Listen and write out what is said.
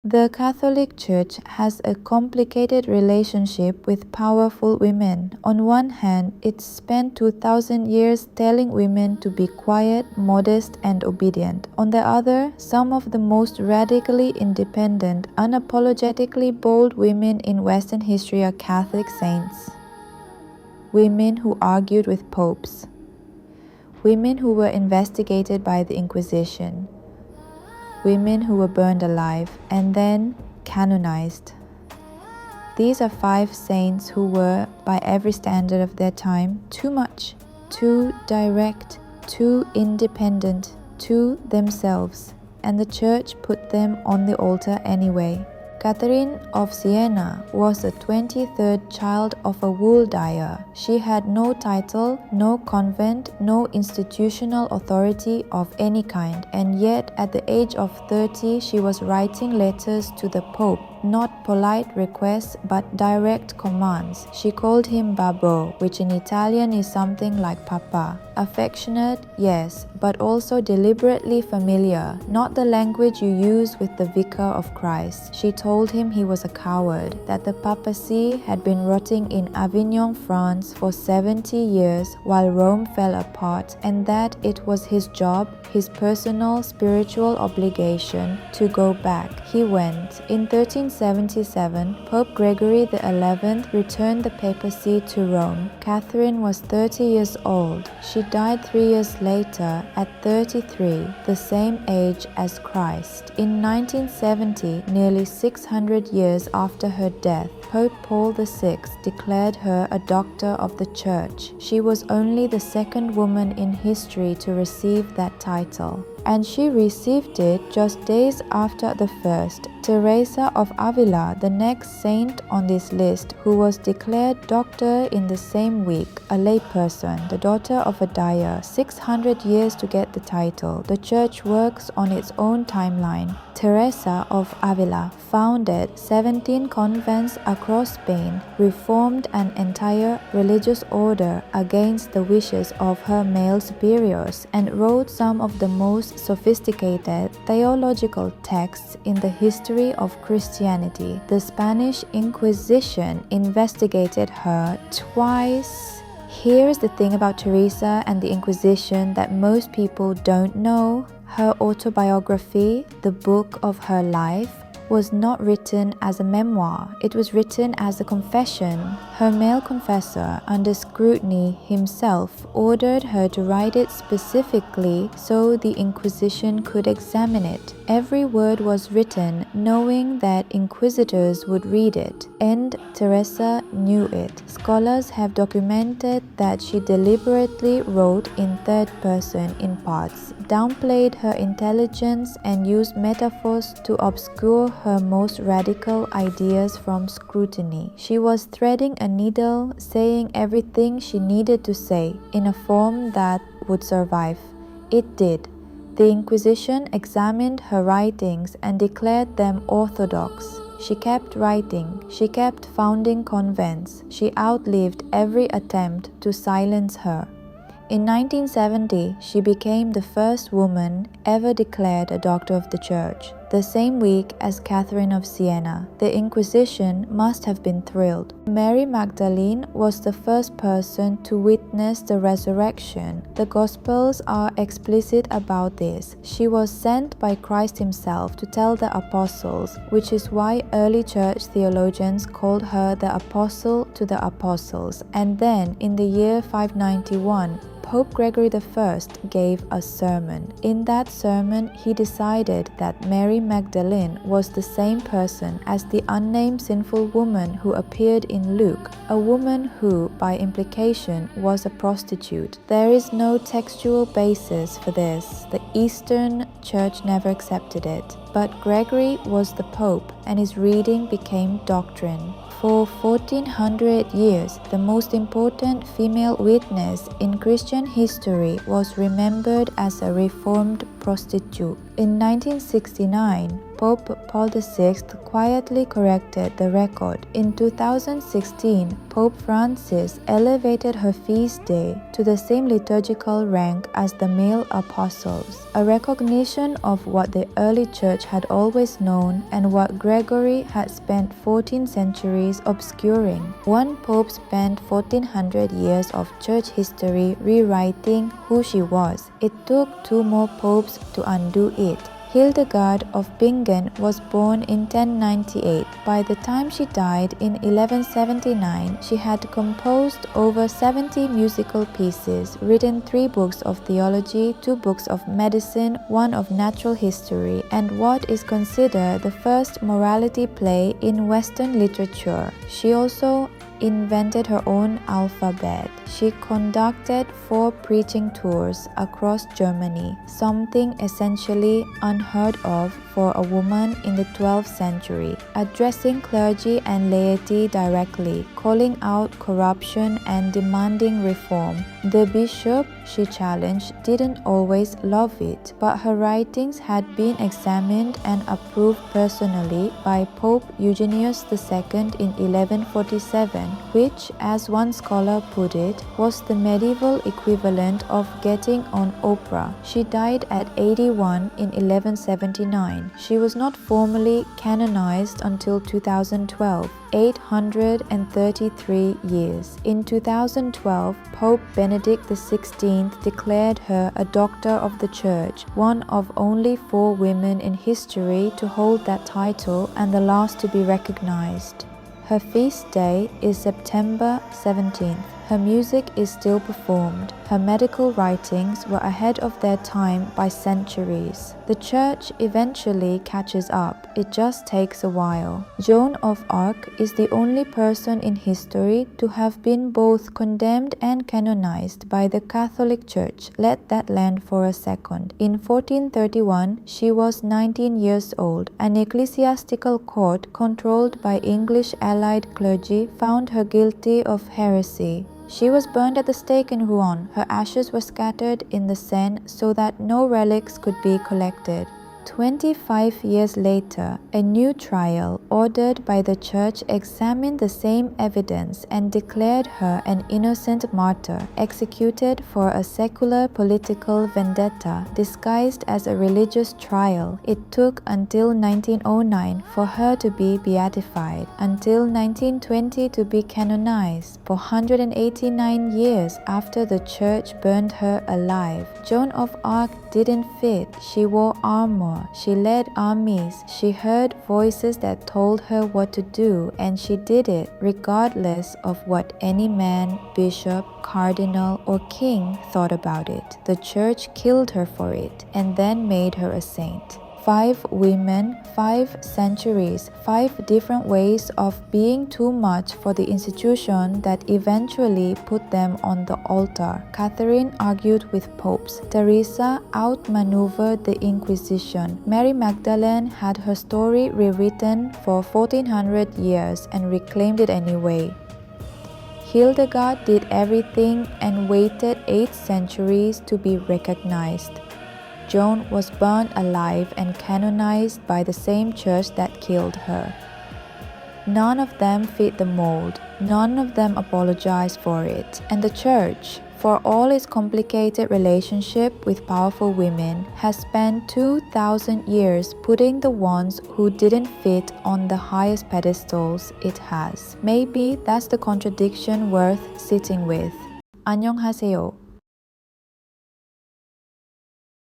The Catholic Church has a complicated relationship with powerful women. On one hand, it spent 2000 years telling women to be quiet, modest, and obedient. On the other, some of the most radically independent, unapologetically bold women in Western history are Catholic saints. Women who argued with popes. Women who were investigated by the Inquisition. Women who were burned alive and then canonized. These are 5 saints who were, by every standard of their time, too much, too direct, too independent, too themselves, and the Church put them on the altar anyway. Catherine of Siena was the 23rd child of a wool dyer. She had no title, no convent, no institutional authority of any kind, and yet at the age of 30 she was writing letters to the Pope, not polite requests but direct commands. She called him Babbo, which in Italian is something like Papa. Affectionate, yes, but also deliberately familiar, not the language you use with the Vicar of Christ. She told him he was a coward, that the papacy had been rotting in Avignon, France for 70 years while Rome fell apart, and that it was his job, his personal spiritual obligation, to go back. He went. In 1377, Pope Gregory XI returned the papacy to Rome. Catherine was 30 years old. She died 3 years later at 33, the same age as Christ. In 1970, nearly 600 years after her death, Pope Paul VI declared her a doctor of the Church. She was only the second woman in history to receive that title, and she received it just days after the first, Teresa of Avila, the next saint on this list, who was declared doctor in the same week, a layperson, the daughter of a dyer. 600 years to get the title. The Church works on its own timeline. Teresa of Avila founded 17 convents across Spain, reformed an entire religious order against the wishes of her male superiors, and wrote some of the most sophisticated theological texts in the history of Christianity. The Spanish Inquisition investigated her twice. Here's the thing about Teresa and the Inquisition that most people don't know. Her autobiography, the book of her life, was not written as a memoir. It was written as a confession. Her male confessor, under scrutiny himself, ordered her to write it specifically so the Inquisition could examine it. Every word was written knowing that inquisitors would read it, and Teresa knew it. Scholars have documented that she deliberately wrote in third person in parts, downplayed her intelligence, and used metaphors to obscure her most radical ideas from scrutiny. She was threading a needle, saying everything she needed to say in a form that would survive. It did. The Inquisition examined her writings and declared them orthodox. She kept writing. She kept founding convents. She outlived every attempt to silence her. In 1970, she became the first woman ever declared a doctor of the Church, the same week as Catherine of Siena. The Inquisition must have been thrilled. Mary Magdalene was the first person to witness the resurrection. The Gospels are explicit about this. She was sent by Christ himself to tell the apostles, which is why early church theologians called her the Apostle to the Apostles. And then, in the year 591, Pope Gregory I gave a sermon. In that sermon, he decided that Mary Magdalene was the same person as the unnamed sinful woman who appeared in Luke, a woman who, by implication, was a prostitute. There is no textual basis for this. The Eastern Church never accepted it. But Gregory was the Pope, and his reading became doctrine. For 1400 years, the most important female witness in Christian history was remembered as a reformed prostitute. In 1969, Pope Paul VI quietly corrected the record. In 2016, Pope Francis elevated her feast day to the same liturgical rank as the male apostles, a recognition of what the early church had always known and what Gregory had spent 14 centuries obscuring. One pope spent 1400 years of church history rewriting who she was. It took 2 more popes to undo it. Hildegard of Bingen was born in 1098. By the time she died in 1179, she had composed over 70 musical pieces, written 3 books of theology, 2 books of medicine, 1 of natural history, and what is considered the first morality play in Western literature. She also invented her own alphabet. She conducted 4 preaching tours across Germany, something essentially unheard of for a woman in the 12th century, addressing clergy and laity directly, calling out corruption and demanding reform. The bishop she challenged didn't always love it, but her writings had been examined and approved personally by Pope Eugenius II in 1147, which, as one scholar put it, was the medieval equivalent of getting on Oprah. She died at 81 in 1179. She was not formally canonized until 2012, 833 years. In 2012, Pope Benedict XVI declared her a Doctor of the Church, one of only 4 women in history to hold that title and the last to be recognized. Her feast day is September 17th. Her music is still performed. Her medical writings were ahead of their time by centuries. The Church eventually catches up. It just takes a while. Joan of Arc is the only person in history to have been both condemned and canonized by the Catholic Church. Let that land for a second. In 1431, she was 19 years old. An ecclesiastical court controlled by English allied clergy found her guilty of heresy. She was burned at the stake in Rouen. Her ashes were scattered in the Seine so that no relics could be collected. 25 years later, a new trial ordered by the Church examined the same evidence and declared her an innocent martyr, executed for a secular political vendetta disguised as a religious trial. It took until 1909 for her to be beatified, until 1920 to be canonized. For 189 years after the Church burned her alive, Joan of Arc didn't fit. She wore armor. She led armies. She heard voices that told her what to do, and she did it regardless of what any man, bishop, cardinal, or king thought about it. The Church killed her for it and then made her a saint. 5 women, 5 centuries, 5 different ways of being too much for the institution that eventually put them on the altar. Catherine argued with popes. Teresa outmaneuvered the Inquisition. Mary Magdalene had her story rewritten for 1400 years and reclaimed it anyway. Hildegard did everything and waited 8 centuries to be recognized. Joan was burned alive and canonized by the same church that killed her. None of them fit the mold. None of them apologized for it. And the Church, for all its complicated relationship with powerful women, has spent 2,000 years putting the ones who didn't fit on the highest pedestals it has. Maybe that's the contradiction worth sitting with. 안녕하세요.